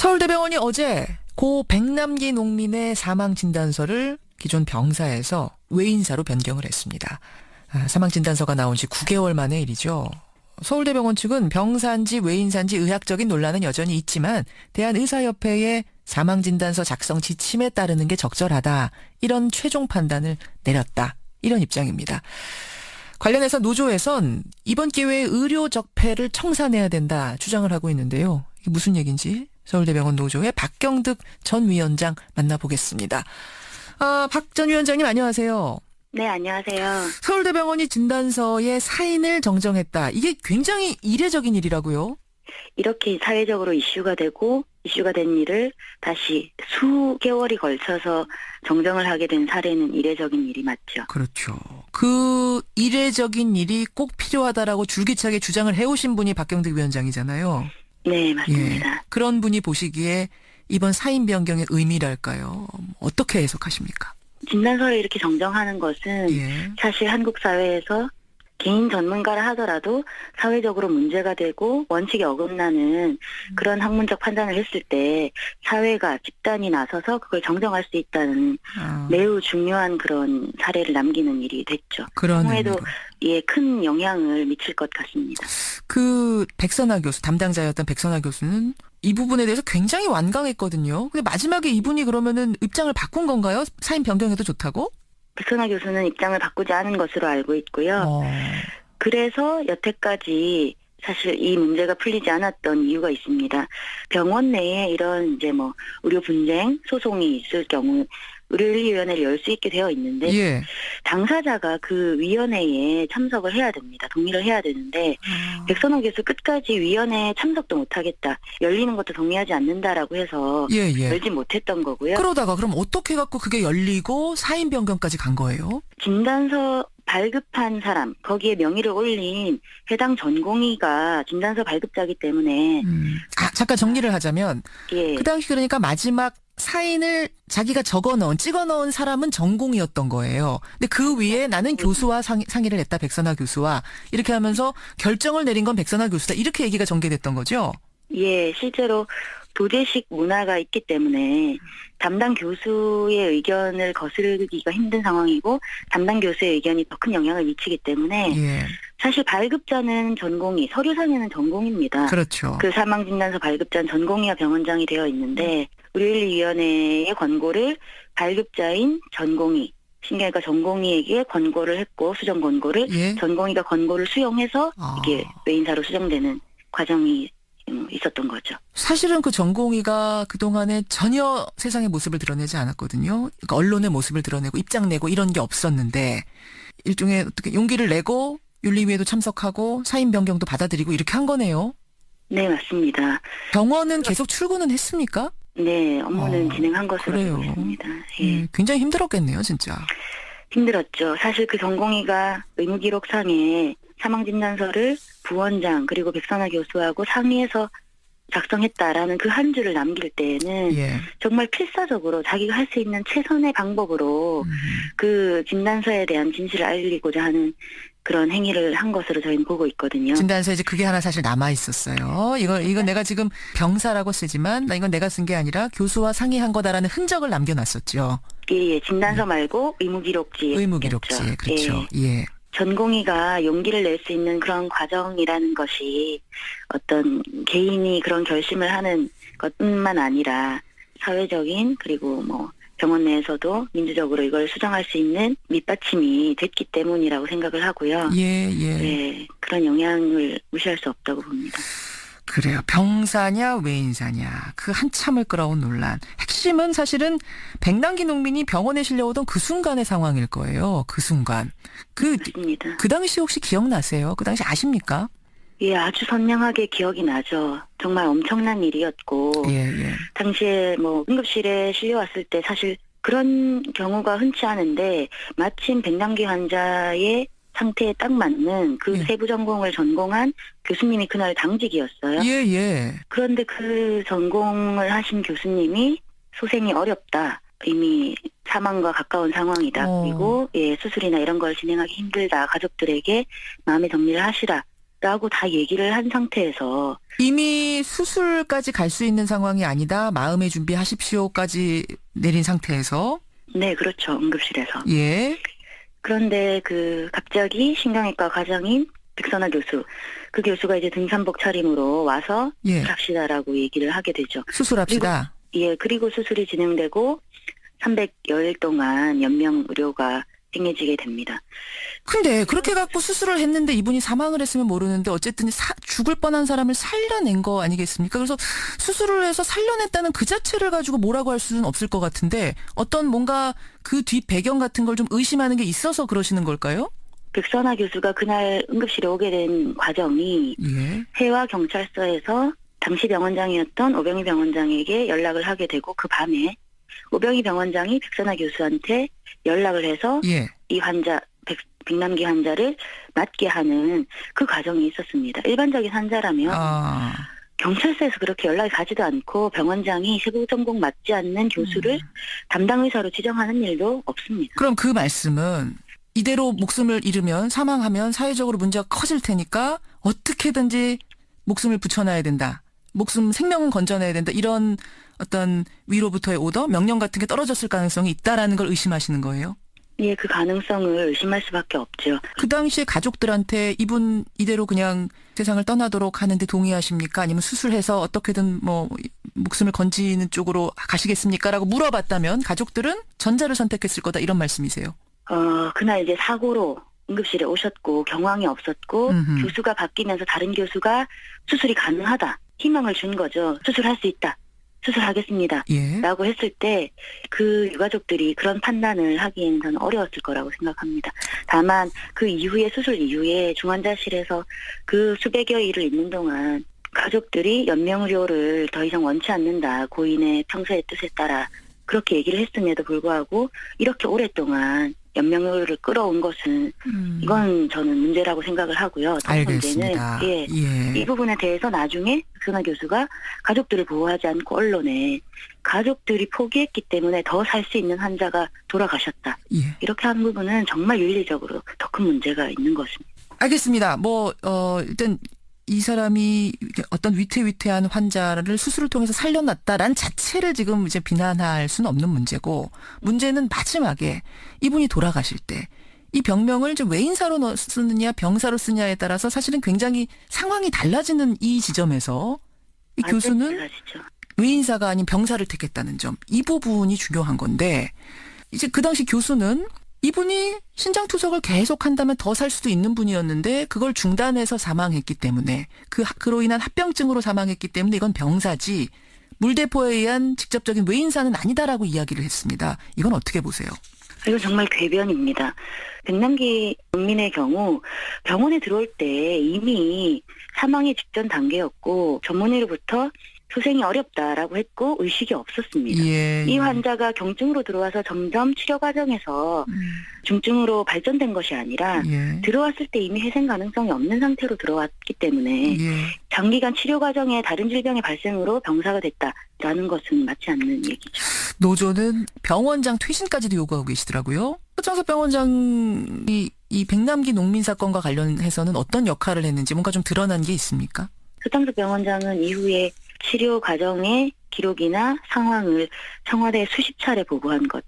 서울대병원이 어제 고 백남기 농민의 사망 진단서를 기존 병사에서 외인사로 변경을 했습니다. 사망 진단서가 나온 지 9개월 만의 일이죠. 서울대병원 측은 병사인지 외인사인지 의학적인 논란은 여전히 있지만 대한의사협회의 사망 진단서 작성 지침에 따르는 게 적절하다. 이런 최종 판단을 내렸다. 이런 입장입니다. 관련해서 노조에선 이번 기회에 의료 적폐를 청산해야 된다 주장을 하고 있는데요. 이게 무슨 얘기인지 서울대병원 노조의 박경득 전 위원장 만나보겠습니다. 박 전 위원장님 안녕하세요. 네, 안녕하세요. 서울대병원이 진단서의 사인을 정정했다. 이게 굉장히 이례적인 일이라고요? 이렇게 사회적으로 이슈가 된 일을 다시 수개월이 걸쳐서 정정을 하게 된 사례는 이례적인 일이 맞죠. 그렇죠. 그 이례적인 일이 꼭 필요하다라고 줄기차게 주장을 해오신 분이 박경득 위원장이잖아요. 네, 맞습니다. 예, 그런 분이 보시기에 이번 사인 변경의 의미랄까요? 어떻게 해석하십니까? 진단서를 이렇게 정정하는 것은 사실 한국 사회에서 개인 전문가라 하더라도 사회적으로 문제가 되고 원칙에 어긋나는 그런 학문적 판단을 했을 때 사회가 집단이 나서서 그걸 정정할 수 있다는 매우 중요한 그런 사례를 남기는 일이 됐죠. 향후에도 큰 영향을 미칠 것 같습니다. 그 백선아 교수, 담당자였던 백선아 교수는 이 부분에 대해서 굉장히 완강했거든요. 근데 마지막에 이분이 그러면은 입장을 바꾼 건가요? 사인 변경해도 좋다고? 백선아 교수는 입장을 바꾸지 않은 것으로 알고 있고요. 그래서 여태까지 사실 이 문제가 풀리지 않았던 이유가 있습니다. 병원 내에 이런 의료 분쟁 소송이 있을 경우 의료윤리위원회를 열 수 있게 되어 있는데 당사자가 그 위원회에 참석을 해야 됩니다. 동의를 해야 되는데 백선호 교수 끝까지 위원회에 참석도 못하겠다. 열리는 것도 동의하지 않는다라고 해서 열지 못했던 거고요. 그러다가 그럼 어떻게 해갖고 그게 열리고 사인 변경까지 간 거예요? 진단서 발급한 사람, 거기에 명의를 올린 해당 전공의가 진단서 발급자이기 때문에 잠깐 정리를 하자면 그 당시 그러니까 마지막 사인을 자기가 찍어 넣은 사람은 전공이었던 거예요. 근데 그 위에 나는 교수와 상의를 했다. 백선아 교수와. 이렇게 하면서 결정을 내린 건 백선아 교수다. 이렇게 얘기가 전개됐던 거죠? 예, 실제로 도제식 문화가 있기 때문에 담당 교수의 의견을 거스르기가 힘든 상황이고 담당 교수의 의견이 더 큰 영향을 미치기 때문에 사실 발급자는 전공의, 서류상에는 전공입니다. 그렇죠. 그 사망진단서 발급자는 전공의와 병원장이 되어 있는데 의료윤리위원회의 권고를 발급자인 전공의, 신경외과 전공의에게 권고를 했고 수정 권고를 전공의가 권고를 수용해서 이게 외인사로 수정되는 과정이 있었던 거죠. 사실은 그 전공의가 그동안에 전혀 세상의 모습을 드러내지 않았거든요. 그러니까 언론의 모습을 드러내고 입장 내고 이런 게 없었는데 일종의 어떻게 용기를 내고 윤리위에도 참석하고 사인 변경도 받아들이고 이렇게 한 거네요. 네, 맞습니다. 병원은 계속 출근은 했습니까? 네, 업무는 진행한 것으로 알고 있습니다. 굉장히 힘들었겠네요, 진짜. 힘들었죠. 사실 그 전공의가 의무기록상에 사망진단서를 부원장 그리고 백선아 교수하고 상의해서 작성했다라는 그 한 줄을 남길 때에는 정말 필사적으로 자기가 할 수 있는 최선의 방법으로 그 진단서에 대한 진실을 알리고자 하는 그런 행위를 한 것으로 저희는 보고 있거든요. 진단서에 이제 그게 하나 사실 남아 있었어요. 이건 내가 지금 병사라고 쓰지만 이건 내가 쓴 게 아니라 교수와 상의한 거다라는 흔적을 남겨놨었죠. 예, 진단서 말고 의무기록지. 그렇죠. 전공의가 용기를 낼 수 있는 그런 과정이라는 것이 어떤 개인이 그런 결심을 하는 것뿐만 아니라 사회적인 그리고 병원 내에서도 민주적으로 이걸 수정할 수 있는 밑받침이 됐기 때문이라고 생각을 하고요. 그런 영향을 무시할 수 없다고 봅니다. 그래요. 병사냐 외인사냐 그 한참을 끌어온 논란. 핵심은 사실은 백남기 농민이 병원에 실려오던 그 순간의 상황일 거예요. 그 순간. 맞습니다. 그 당시 혹시 기억나세요? 그 당시 아십니까? 예, 아주 선명하게 기억이 나죠. 정말 엄청난 일이었고 당시에 응급실에 실려왔을 때 사실 그런 경우가 흔치 않은데 마침 백남기 환자의 상태에 딱 맞는 그 세부 전공을 전공한 교수님이 그날 당직이었어요. 그런데 그 전공을 하신 교수님이 소생이 어렵다. 이미 사망과 가까운 상황이다. 그리고 수술이나 이런 걸 진행하기 힘들다. 가족들에게 마음의 정리를 하시라. 라고 다 얘기를 한 상태에서 이미 수술까지 갈 수 있는 상황이 아니다. 마음의 준비하십시오까지 내린 상태에서. 네, 그렇죠. 응급실에서. 예. 그런데 갑자기 신경외과 과장인 백선아 교수, 그 교수가 이제 등산복 차림으로 와서 예. 수술합시다라고 얘기를 하게 되죠. 수술합시다. 그리고 수술이 진행되고 300여일 동안 연명 의료가 행해지게 됩니다. 근데 그렇게 갖고 수술을 했는데 이분이 사망을 했으면 모르는데 어쨌든 죽을 뻔한 사람을 살려낸 거 아니겠습니까? 그래서 수술을 해서 살려냈다는 그 자체를 가지고 뭐라고 할 수는 없을 것 같은데 어떤 뭔가 그 뒷 배경 같은 걸 좀 의심하는 게 있어서 그러시는 걸까요? 백선아 교수가 그날 응급실에 오게 된 과정이 예. 해와 경찰서에서 당시 병원장이었던 오병희 병원장에게 연락을 하게 되고 그 밤에 오병희 병원장이 백선아 교수한테 연락을 해서 예. 이 환자 백남기 환자를 맞게 하는 그 과정이 있었습니다. 일반적인 환자라면 경찰서에서 그렇게 연락이 가지도 않고 병원장이 세부 전공 맞지 않는 교수를 담당 의사로 지정하는 일도 없습니다. 그럼 그 말씀은 이대로 목숨을 잃으면 사망하면 사회적으로 문제가 커질 테니까 어떻게든지 목숨을 붙여놔야 된다. 생명은 건져내야 된다. 이런 어떤 위로부터의 오더, 명령 같은 게 떨어졌을 가능성이 있다라는 걸 의심하시는 거예요? 예, 그 가능성을 의심할 수밖에 없죠. 그 당시에 가족들한테 이분 이대로 그냥 세상을 떠나도록 하는데 동의하십니까? 아니면 수술해서 어떻게든 목숨을 건지는 쪽으로 가시겠습니까? 라고 물어봤다면 가족들은 전자를 선택했을 거다 이런 말씀이세요? 그날 이제 사고로 응급실에 오셨고 경황이 없었고 교수가 바뀌면서 다른 교수가 수술이 가능하다. 희망을 준 거죠. 수술할 수 있다. 수술하겠습니다. 예. 라고 했을 때 그 유가족들이 그런 판단을 하기에는 저는 어려웠을 거라고 생각합니다. 다만 그 이후에 수술 이후에 중환자실에서 그 수백여 일을 있는 동안 가족들이 연명의료를 더 이상 원치 않는다. 고인의 평소의 뜻에 따라 그렇게 얘기를 했음에도 불구하고 이렇게 오랫동안 연명의료를 끌어온 것은 이건 저는 문제라고 생각을 하고요. 첫 알겠습니다. 번째는 예. 이 부분에 대해서 나중에 백선아 교수가 가족들을 보호하지 않고 언론에 가족들이 포기했기 때문에 더 살 수 있는 환자가 돌아가셨다. 예. 이렇게 하는 부분은 정말 윤리적으로 더 큰 문제가 있는 것입니다. 알겠습니다. 일단 이 사람이 어떤 위태위태한 환자를 수술을 통해서 살려놨다라는 자체를 지금 이제 비난할 수는 없는 문제고, 문제는 마지막에 이분이 돌아가실 때 이 병명을 이제 외인사로 쓰느냐 병사로 쓰느냐에 따라서 사실은 굉장히 상황이 달라지는 이 지점에서 이 교수는 달라지죠. 외인사가 아닌 병사를 택했다는 점, 이 부분이 중요한 건데, 이제 그 당시 교수는 이분이 신장투석을 계속한다면 더 살 수도 있는 분이었는데 그걸 중단해서 사망했기 때문에 그로 인한 합병증으로 사망했기 때문에 이건 병사지 물대포에 의한 직접적인 외인사는 아니다라고 이야기를 했습니다. 이건 어떻게 보세요? 이건 정말 궤변입니다. 백남기 농민의 경우 병원에 들어올 때 이미 사망의 직전 단계였고 전문의로부터 소생이 어렵다라고 했고 의식이 없었습니다. 예. 이 환자가 경증으로 들어와서 점점 치료 과정에서 중증으로 발전된 것이 아니라 들어왔을 때 이미 회생 가능성이 없는 상태로 들어왔기 때문에 장기간 치료 과정에 다른 질병의 발생으로 병사가 됐다라는 것은 맞지 않는 얘기죠. 노조는 병원장 퇴진까지도 요구하고 계시더라고요. 서창섭 병원장이 이 백남기 농민 사건과 관련해서는 어떤 역할을 했는지 뭔가 좀 드러난 게 있습니까? 서창섭 병원장은 이후에 치료 과정의 기록이나 상황을 청와대에 수십 차례 보고한 것.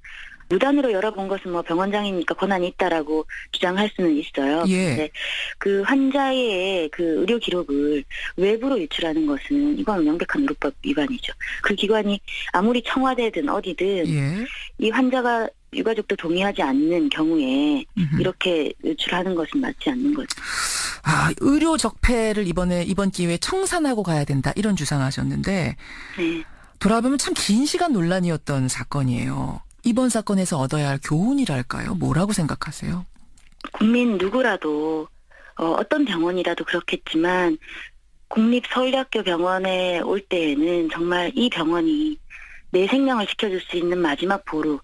무단으로 열어본 것은 병원장이니까 권한이 있다라고 주장할 수는 있어요. 그런데 그 환자의 그 의료 기록을 외부로 유출하는 것은 이건 명백한 의료법 위반이죠. 그 기관이 아무리 청와대든 어디든 이 환자가 유가족도 동의하지 않는 경우에 이렇게 유출하는 것은 맞지 않는 거죠. 의료 적폐를 이번 기회에 청산하고 가야 된다 이런 주장하셨는데 돌아보면 참 긴 시간 논란이었던 사건이에요. 이번 사건에서 얻어야 할 교훈이랄까요? 뭐라고 생각하세요? 국민 누구라도 어떤 병원이라도 그렇겠지만 국립서울대학교 병원에 올 때에는 정말 이 병원이 내 생명을 지켜줄 수 있는 마지막 보루,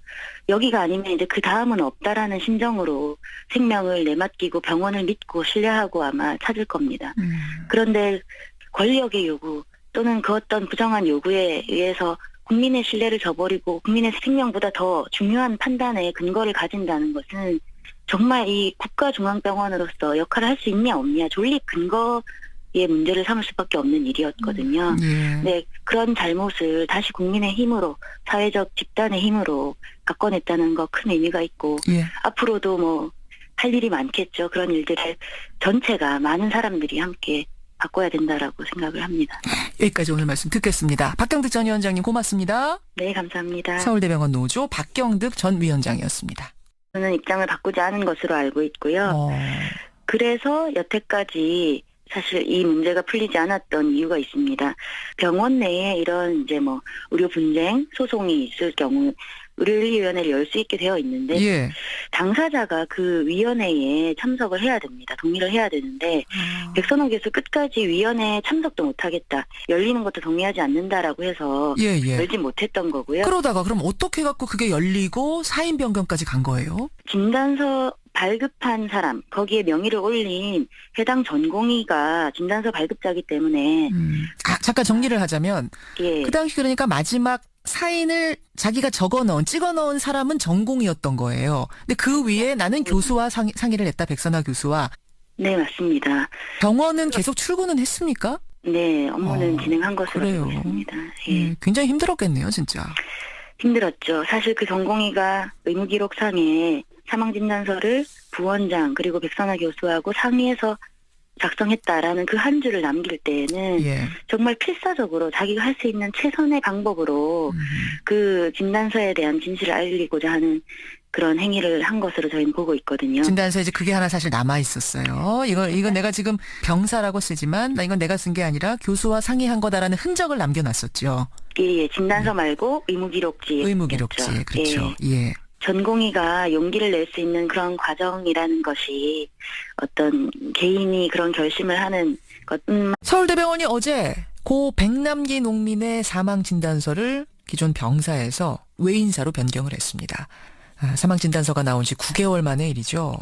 여기가 아니면 이제 그 다음은 없다라는 심정으로 생명을 내맡기고 병원을 믿고 신뢰하고 아마 찾을 겁니다. 그런데 권력의 요구 또는 그 어떤 부정한 요구에 의해서 국민의 신뢰를 저버리고 국민의 생명보다 더 중요한 판단에 근거를 가진다는 것은 정말 이 국가중앙병원으로서 역할을 할 수 있냐 없냐 존립 근거의 문제를 삼을 수밖에 없는 일이었거든요. 예. 네, 그런 잘못을 다시 국민의 힘으로 사회적 집단의 힘으로 바꿔냈다는 거 큰 의미가 있고 예. 앞으로도 뭐 할 일이 많겠죠. 그런 일들을 전체가 많은 사람들이 함께 바꿔야 된다라고 생각을 합니다. 여기까지 오늘 말씀 듣겠습니다. 박경득 전 위원장님 고맙습니다. 네, 감사합니다. 서울대병원 노조 박경득 전 위원장이었습니다. 저는 입장을 바꾸지 않은 것으로 알고 있고요. 그래서 여태까지 사실 이 문제가 풀리지 않았던 이유가 있습니다. 병원 내에 이런 이제 뭐 의료 분쟁 소송이 있을 경우 의료위원회를 열 수 있게 되어 있는데 예. 당사자가 그 위원회에 참석을 해야 됩니다. 동의를 해야 되는데 백선호 교수 끝까지 위원회에 참석도 못하겠다. 열리는 것도 동의하지 않는다라고 해서 예, 예. 열지 못했던 거고요. 그러다가 그럼 어떻게 갖고 그게 열리고 사인 변경까지 간 거예요? 진단서 발급한 사람, 거기에 명의를 올린 해당 전공의가 진단서 발급자이기 때문에 잠깐 정리를 하자면 예. 그 당시 그러니까 마지막 사인을 자기가 찍어 넣은 사람은 전공이었던 거예요. 근데 그 위에 나는 교수와 상의를 했다. 백선화 교수와. 네, 맞습니다. 병원은 계속 출근은 했습니까? 네, 업무는 진행한 것으로 그래요. 알고 있습니다. 예. 굉장히 힘들었겠네요, 진짜. 힘들었죠. 사실 그 전공의가 의무기록상에 사망진단서를 부원장 그리고 백선화 교수하고 상의해서 작성했다라는 그 한 줄을 남길 때에는 예. 정말 필사적으로 자기가 할 수 있는 최선의 방법으로 그 진단서에 대한 진실을 알리고자 하는 그런 행위를 한 것으로 저희는 보고 있거든요. 진단서에 이제 그게 하나 사실 남아 있었어요. 이거 내가 지금 병사라고 쓰지만 이건 내가 쓴 게 아니라 교수와 상의한 거다라는 흔적을 남겨놨었죠. 예, 진단서 말고 의무기록지. 의무기록지, 그렇죠. 예. 전공의가 용기를 낼 수 있는 그런 과정이라는 것이 어떤 개인이 그런 결심을 하는 것뿐만 서울대병원이 어제 고 백남기 농민의 사망 진단서를 기존 병사에서 외인사로 변경을 했습니다. 사망 진단서가 나온 지 9개월 만의 일이죠.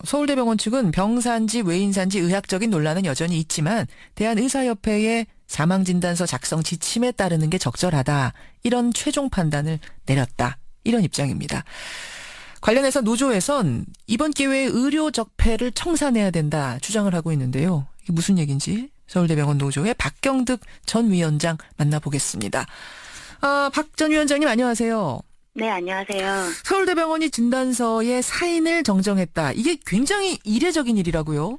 서울대병원 측은 병사인지 외인사인지 의학적인 논란은 여전히 있지만 대한의사협회의 사망 진단서 작성 지침에 따르는 게 적절하다. 이런 최종 판단을 내렸다. 이런 입장입니다. 관련해서 노조에선 이번 기회에 의료 적폐를 청산해야 된다 주장을 하고 있는데요. 이게 무슨 얘기인지 서울대병원 노조의 박경득 전 위원장 만나보겠습니다. 박 전 위원장님 안녕하세요. 네, 안녕하세요. 서울대병원이 진단서에 사인을 정정했다. 이게 굉장히 이례적인 일이라고요?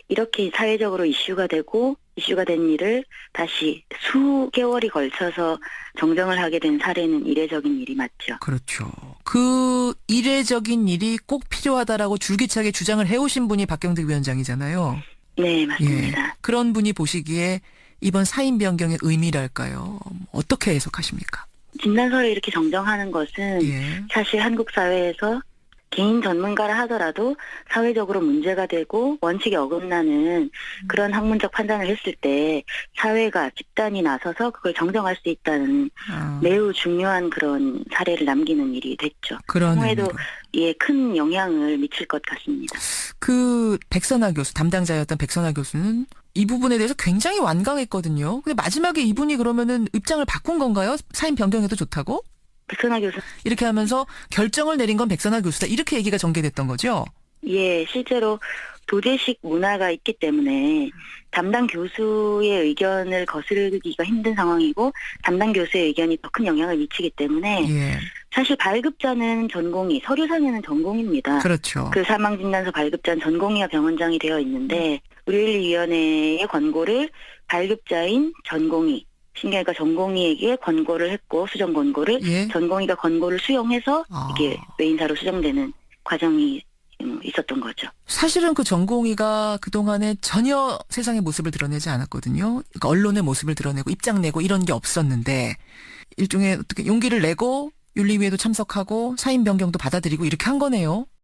이렇게 사회적으로 이슈가 된 일을 다시 수개월이 걸쳐서 정정을 하게 된 사례는 이례적인 일이 맞죠. 그렇죠. 그 이례적인 일이 꼭 필요하다라고 줄기차게 주장을 해오신 분이 박경득 위원장이잖아요. 네, 맞습니다. 예, 그런 분이 보시기에 이번 사인 변경의 의미랄까요? 어떻게 해석하십니까? 진단서를 이렇게 정정하는 것은 예. 사실 한국 사회에서 개인 전문가라 하더라도 사회적으로 문제가 되고 원칙에 어긋나는 그런 학문적 판단을 했을 때 사회가 집단이 나서서 그걸 정정할 수 있다는 매우 중요한 그런 사례를 남기는 일이 됐죠. 그런 향후에도 예, 큰 영향을 미칠 것 같습니다. 그 백선화 교수, 담당자였던 백선화 교수는 이 부분에 대해서 굉장히 완강했거든요. 근데 마지막에 이분이 그러면은 입장을 바꾼 건가요? 사인 변경해도 좋다고? 백선화 교수. 이렇게 하면서 결정을 내린 건 백선화 교수다. 이렇게 얘기가 전개됐던 거죠? 예, 실제로 도제식 문화가 있기 때문에 담당 교수의 의견을 거스르기가 힘든 상황이고 담당 교수의 의견이 더 큰 영향을 미치기 때문에 예. 사실 발급자는 전공의, 서류상에는 전공입니다. 그렇죠. 그 사망진단서 발급자는 전공의와 병원장이 되어 있는데 의료윤리위원회의 권고를 발급자인 전공의, 신경외과 전공의에게 권고를 했고 수정 권고를 예. 전공의가 권고를 수용해서 이게 외인사로 수정되는 과정이 있었던 거죠. 사실은 그 전공의가 그동안에 전혀 세상의 모습을 드러내지 않았거든요. 그러니까 언론의 모습을 드러내고 입장 내고 이런 게 없었는데 일종의 어떻게 용기를 내고 윤리위에도 참석하고 사인 변경도 받아들이고 이렇게 한 거네요.